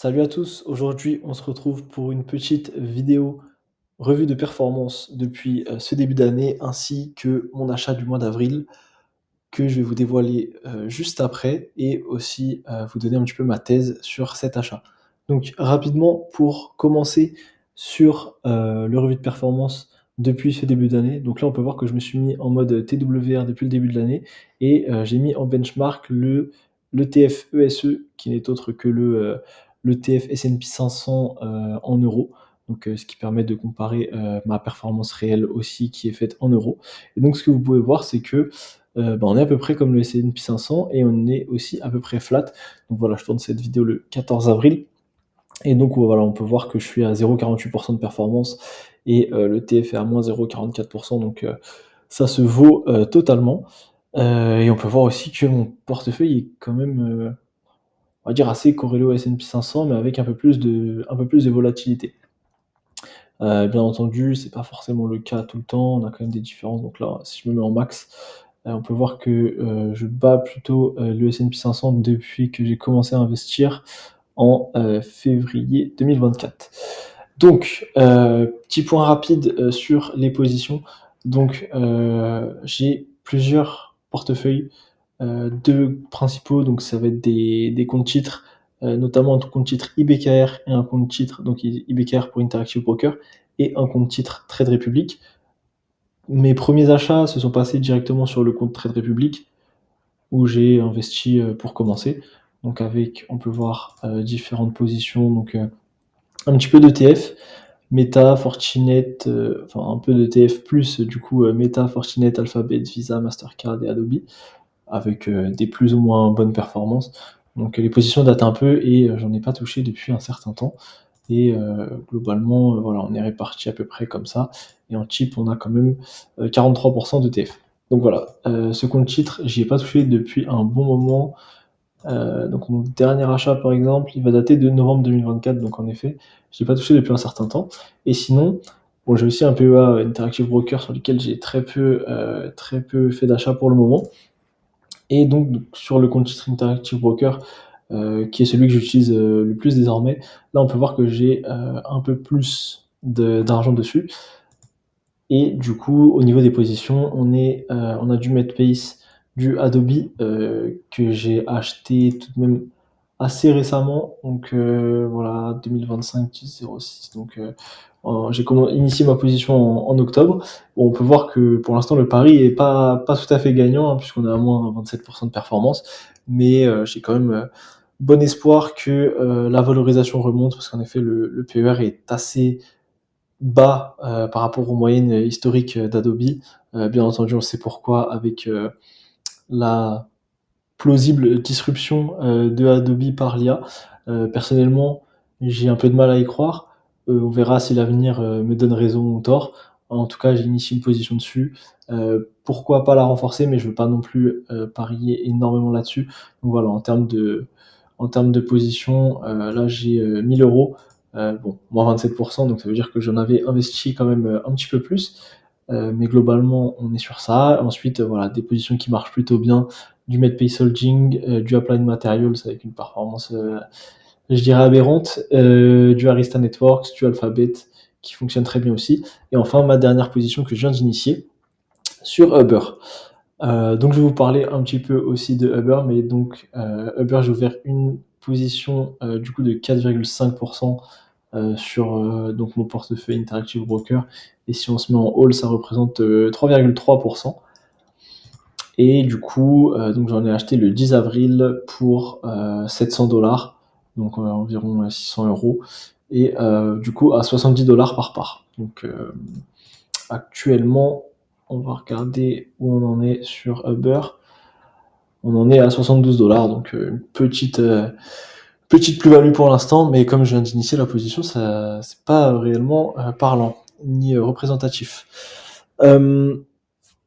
Salut à tous, aujourd'hui on se retrouve pour une petite vidéo revue de performance depuis ce début d'année ainsi que mon achat du mois d'avril que je vais vous dévoiler juste après et aussi vous donner un petit peu ma thèse sur cet achat. Donc rapidement pour commencer sur le revue de performance depuis ce début d'année, donc là on peut voir que je me suis mis en mode TWR depuis le début de l'année et j'ai mis en benchmark l'ETF ESE qui n'est autre que l'ETF S&P 500 en euros. Donc, ce qui permet de comparer ma performance réelle aussi qui est faite en euros. Et donc ce que vous pouvez voir c'est que on est à peu près comme le S&P 500 et on est aussi à peu près flat. Donc voilà, je tourne cette vidéo le 14 avril et donc voilà, on peut voir que je suis à 0,48% de performance et le TF est à moins 0,44%, donc ça se vaut totalement. Et on peut voir aussi que mon portefeuille est quand même, on va dire assez corrélé au S&P 500, mais avec un peu plus de volatilité. Bien entendu, c'est pas forcément le cas tout le temps, on a quand même des différences. Donc là, si je me mets en max, on peut voir que je bats plutôt le S&P 500 depuis que j'ai commencé à investir en février 2024. Donc, petit point rapide sur les positions. Donc, j'ai plusieurs portefeuilles, deux principaux, donc ça va être des comptes titres, notamment un compte titre IBKR et un compte titre, donc IBKR pour Interactive Broker, et un compte titre Trade Republic. Mes premiers achats se sont passés directement sur le compte Trade Republic, où j'ai investi pour commencer. Donc avec, on peut voir différentes positions, donc un petit peu d'ETF, Meta, Fortinet, enfin un peu d'ETF plus du coup Meta, Fortinet, Alphabet, Visa, Mastercard et Adobe, avec des plus ou moins bonnes performances. Donc les positions datent un peu et j'en ai pas touché depuis un certain temps. Et globalement, voilà, on est réparti à peu près comme ça. Et en chip, on a quand même 43% d'ETF. Donc voilà, ce compte titre, j'y ai pas touché depuis un bon moment. Donc mon dernier achat, par exemple, il va dater de novembre 2024. Donc en effet, je n'ai pas touché depuis un certain temps. Et sinon, bon, j'ai aussi un PEA Interactive Broker sur lequel j'ai très peu fait d'achats pour le moment. Et donc sur le compte titre Interactive Broker, qui est celui que j'utilise le plus désormais, là on peut voir que j'ai un peu plus d'argent dessus. Et du coup, au niveau des positions, on a du Medpace, du Adobe, que j'ai acheté tout de même assez récemment, donc voilà, 2025 10-06. Donc j'ai initié ma position en octobre. Bon, on peut voir que pour l'instant le pari est pas tout à fait gagnant, hein, puisqu'on est à moins 27% de performance, mais j'ai quand même bon espoir que la valorisation remonte, parce qu'en effet le PER est assez bas par rapport aux moyennes historiques d'Adobe. Bien entendu, on sait pourquoi, avec la plausible disruption de Adobe par l'IA. Personnellement, j'ai un peu de mal à y croire. On verra si l'avenir me donne raison ou tort. En tout cas, j'ai initié une position dessus. Pourquoi pas la renforcer, mais je veux pas non plus parier énormément là-dessus. Donc voilà, en termes de position, là j'ai 1000 euros. Bon, moins 27%, donc ça veut dire que j'en avais investi quand même un petit peu plus. Mais globalement, on est sur ça. Ensuite, voilà, des positions qui marchent plutôt bien, du Medpace Holding, du Applied Materials avec une performance, je dirais aberrante, du Arista Networks, du Alphabet qui fonctionne très bien aussi. Et enfin, ma dernière position que je viens d'initier sur Uber. Donc je vais vous parler un petit peu aussi de Uber, mais donc Uber, j'ai ouvert une position du coup de 4,5% sur donc mon portefeuille Interactive Broker. Et si on se met en all, ça représente 3,3%. Et du coup, donc j'en ai acheté le 10 avril pour 700 $, donc environ 600 euros, et du coup à 70 $ par part. Donc actuellement, on va regarder où on en est sur Uber. On en est à 72 $, donc une petite plus-value pour l'instant, mais comme je viens d'initier la position, ça c'est pas réellement parlant ni représentatif.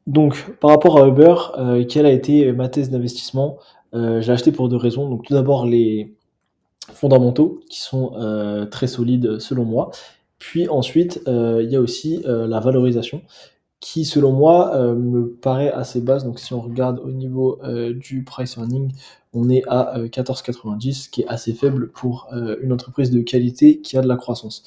Donc, par rapport à Uber, quelle a été ma thèse d'investissement? J'ai acheté pour deux raisons. Donc, tout d'abord, les fondamentaux qui sont très solides selon moi. Puis ensuite, il y a aussi la valorisation qui selon moi, me paraît assez basse. Donc si on regarde au niveau, du price earning, on est à, 14,90, ce qui est assez faible pour, une entreprise de qualité qui a de la croissance.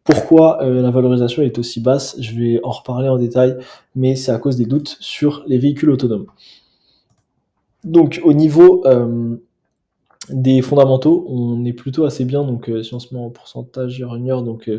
Pourquoi, la valorisation est aussi basse? Je vais en reparler en détail, mais c'est à cause des doutes sur les véhicules autonomes. Donc au niveau, des fondamentaux, on est plutôt assez bien. Donc si on se met en pourcentage year-on-year, donc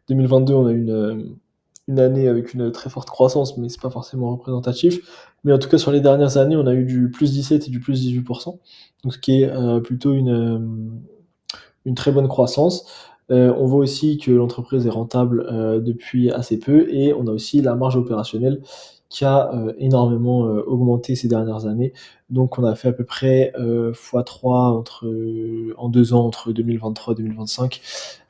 2022, on a une année avec une très forte croissance, mais c'est pas forcément représentatif. Mais en tout cas, sur les dernières années, on a eu du +17 et du +18%, donc ce qui est, plutôt une très bonne croissance. On voit aussi que l'entreprise est rentable, depuis assez peu, et on a aussi la marge opérationnelle qui a, énormément, augmenté ces dernières années. Donc on a fait à peu près, x3 en 2 ans, entre 2023 et 2025,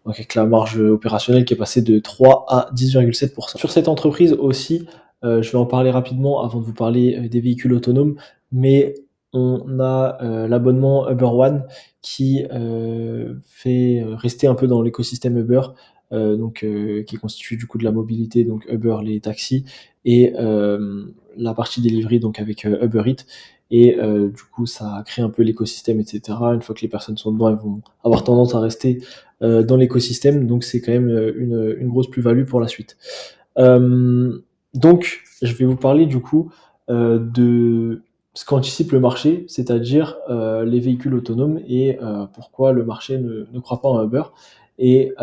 donc avec la marge opérationnelle qui est passée de 3 à 10,7. Sur cette entreprise aussi, je vais en parler rapidement avant de vous parler, des véhicules autonomes, mais on a, l'abonnement Uber One qui, fait, rester un peu dans l'écosystème Uber, donc qui constitue du coup de la mobilité, donc Uber, les taxis, et la partie delivery, donc avec, Uber Eats, et du coup ça crée un peu l'écosystème, et cetera. Une fois que les personnes sont dedans, elles vont avoir tendance à rester, dans l'écosystème, donc c'est quand même, une grosse plus-value pour la suite. Donc je vais vous parler du coup, de ce qu'anticipe le marché, c'est-à-dire, les véhicules autonomes, et pourquoi le marché ne croit pas en Uber, et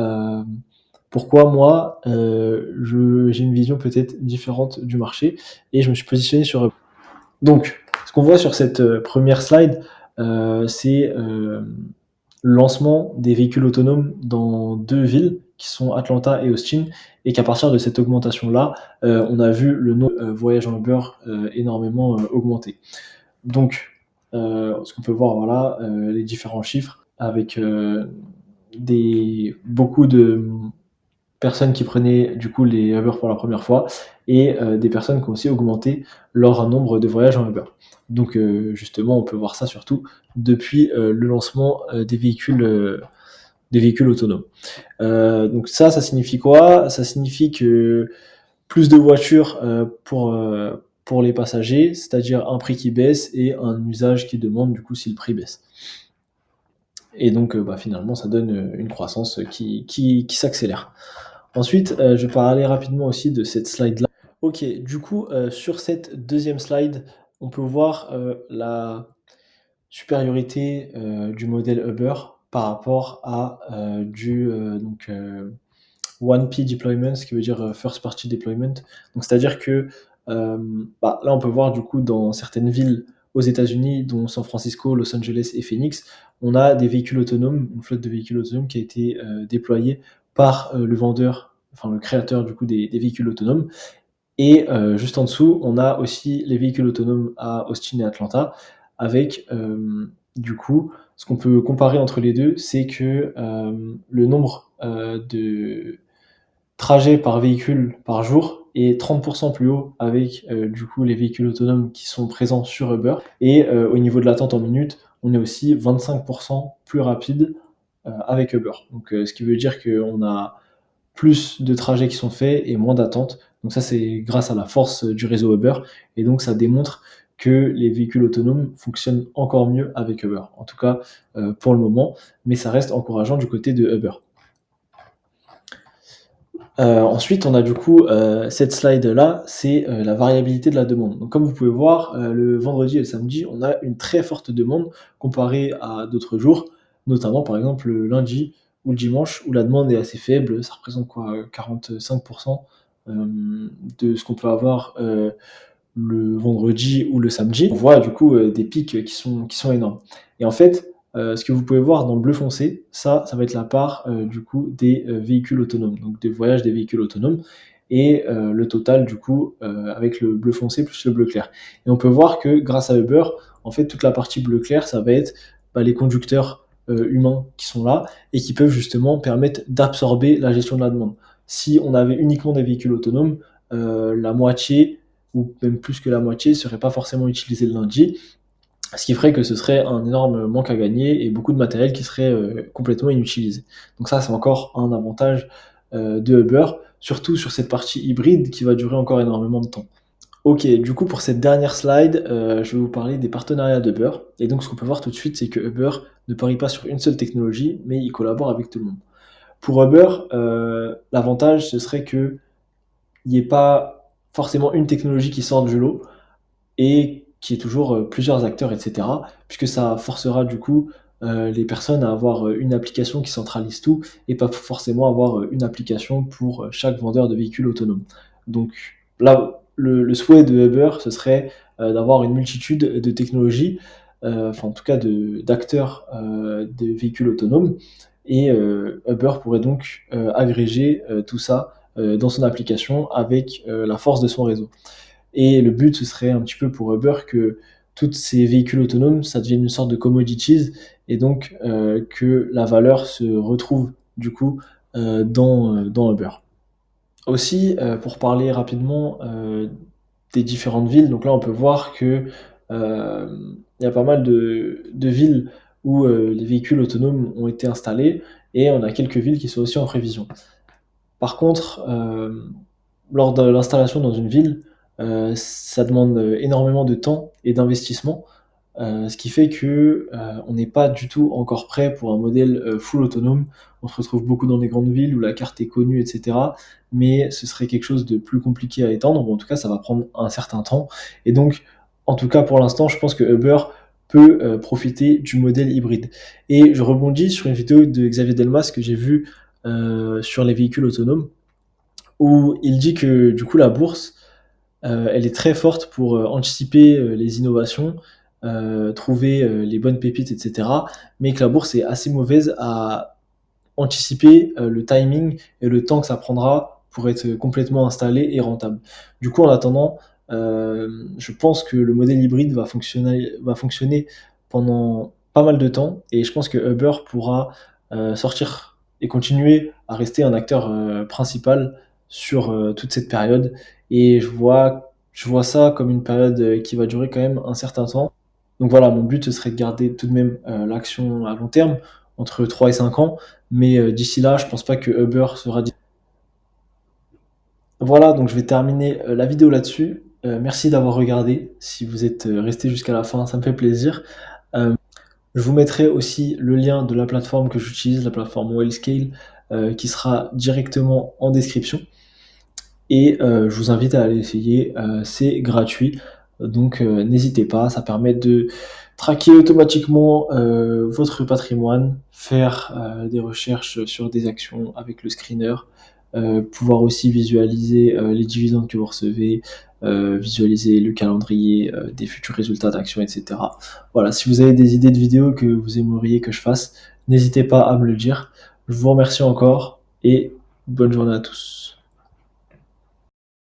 pourquoi moi, j'ai une vision peut-être différente du marché, et je me suis positionné sur Uber. Donc ce qu'on voit sur cette, 1re slide, c'est, le lancement des véhicules autonomes dans 2 villes qui sont Atlanta et Austin, et qu'à partir de cette augmentation-là, on a vu le nombre de voyages en Uber, énormément, augmenter. Donc ce qu'on peut voir, voilà, les différents chiffres avec, beaucoup de personnes qui prenaient du coup les Uber pour la première fois, et des personnes qui ont aussi augmenté leur nombre de voyages en Uber. Donc justement, on peut voir ça surtout depuis, le lancement, des véhicules autonomes. Donc ça signifie quoi? Ça signifie que plus de voitures, pour les passagers, c'est-à-dire un prix qui baisse et un usage qui demande du coup si le prix baisse. Et donc bah, finalement ça donne, une croissance qui s'accélère. Ensuite, je vais parler rapidement aussi de cette slide-là. OK, du coup, sur cette deuxième slide, on peut voir, la supériorité, du modèle Uber par rapport à, du, donc, 1P deployment, ce qui veut dire, first party deployment. Donc c'est-à-dire que, bah, là, on peut voir du coup dans certaines villes aux États-Unis, dont San Francisco, Los Angeles et Phoenix, on a des véhicules autonomes, une flotte de véhicules autonomes qui a été, déployée par, le vendeur, enfin le créateur du coup des véhicules autonomes. Et juste en dessous, on a aussi les véhicules autonomes à Austin et Atlanta, avec, du coup, ce qu'on peut comparer entre les deux, c'est que, le nombre, de trajets par véhicule par jour est 30% plus haut avec, du coup, les véhicules autonomes qui sont présents sur Uber, et au niveau de l'attente en minutes, on est aussi 25% plus rapide, avec Uber. Donc ce qui veut dire qu'on a plus de trajets qui sont faits et moins d'attentes. Donc ça, c'est grâce à la force, du réseau Uber, et donc ça démontre que les véhicules autonomes fonctionnent encore mieux avec Uber. En tout cas, pour le moment, mais ça reste encourageant du côté de Uber. Ensuite, on a du coup, cette slide-là, c'est, la variabilité de la demande. Donc comme vous pouvez voir, le vendredi et le samedi, on a une très forte demande comparée à d'autres jours, notamment par exemple le lundi ou le dimanche, où la demande est assez faible. Ça représente quoi? 45%, de ce qu'on peut avoir, le vendredi ou le samedi. On voit du coup, des pics, qui sont énormes, et en fait, ce que vous pouvez voir dans le bleu foncé, ça va être la part, du coup des, véhicules autonomes, donc des voyages des véhicules autonomes, et le total du coup, avec le bleu foncé plus le bleu clair, et on peut voir que grâce à Uber, en fait, toute la partie bleu clair, ça va être, bah, les conducteurs, humains qui sont là et qui peuvent justement permettre d'absorber la gestion de la demande. Si on avait uniquement des véhicules autonomes, la moitié ou même plus que la moitié ne serait pas forcément utilisé le lundi, ce qui ferait que ce serait un énorme manque à gagner et beaucoup de matériel qui serait, complètement inutilisé. Donc ça, c'est encore un avantage, de Uber, surtout sur cette partie hybride qui va durer encore énormément de temps. Ok, du coup pour cette dernière slide, je vais vous parler des partenariats d'Uber. Et donc ce qu'on peut voir tout de suite, c'est que Uber ne parie pas sur une seule technologie, mais il collabore avec tout le monde. Pour Uber, l'avantage, ce serait qu'il n'y ait pas forcément une technologie qui sort du lot, et qu'il y ait toujours plusieurs acteurs, etc. Puisque ça forcera du coup les personnes à avoir une application qui centralise tout et pas forcément avoir une application pour chaque vendeur de véhicules autonomes. Donc là, le souhait de Uber, ce serait d'avoir une multitude de technologies, enfin en tout cas d'acteurs de véhicules autonomes. Et Uber pourrait donc agréger tout ça dans son application avec la force de son réseau. Et le but, ce serait un petit peu pour Uber que tous ces véhicules autonomes, ça devienne une sorte de commodities, et donc que la valeur se retrouve du coup dans Uber. Aussi, pour parler rapidement des différentes villes, donc là on peut voir que il y a pas mal de villes où les véhicules autonomes ont été installés, et on a quelques villes qui sont aussi en prévision. Par contre, lors de l'installation dans une ville, ça demande énormément de temps et d'investissement, ce qui fait que on n'est pas du tout encore prêt pour un modèle full autonome. On se retrouve beaucoup dans des grandes villes où la carte est connue, etc. Mais ce serait quelque chose de plus compliqué à étendre, ou en tout cas ça va prendre un certain temps. Et donc, en tout cas pour l'instant, je pense que Uber peut profiter du modèle hybride. Et je rebondis sur une vidéo de Xavier Delmas que j'ai vue sur les véhicules autonomes, où il dit que du coup la bourse, elle est très forte pour anticiper les innovations, trouver les bonnes pépites, etc. Mais que la bourse est assez mauvaise à anticiper le timing et le temps que ça prendra pour être complètement installé et rentable. Du coup, en attendant, je pense que le modèle hybride va fonctionner pendant pas mal de temps, et je pense que Uber pourra sortir et continuer à rester un acteur principal sur toute cette période. Et je vois ça comme une période qui va durer quand même un certain temps. Donc voilà, mon but ce serait de garder tout de même l'action à long terme, entre 3 et 5 ans, mais d'ici là, je pense pas que Uber sera. Voilà, donc je vais terminer la vidéo là-dessus. Merci d'avoir regardé. Si vous êtes resté jusqu'à la fin, ça me fait plaisir. Euh, je vous mettrai aussi le lien de la plateforme que j'utilise, la plateforme Wellscale, qui sera directement en description. Et je vous invite à aller essayer, c'est gratuit. Donc n'hésitez pas, ça permet de traquer automatiquement votre patrimoine, faire des recherches sur des actions avec le screener, pouvoir aussi visualiser les dividendes que vous recevez, visualiser le calendrier des futurs résultats d'actions, etc. Voilà, si vous avez des idées de vidéos que vous aimeriez que je fasse, n'hésitez pas à me le dire. Je vous remercie encore et bonne journée à tous.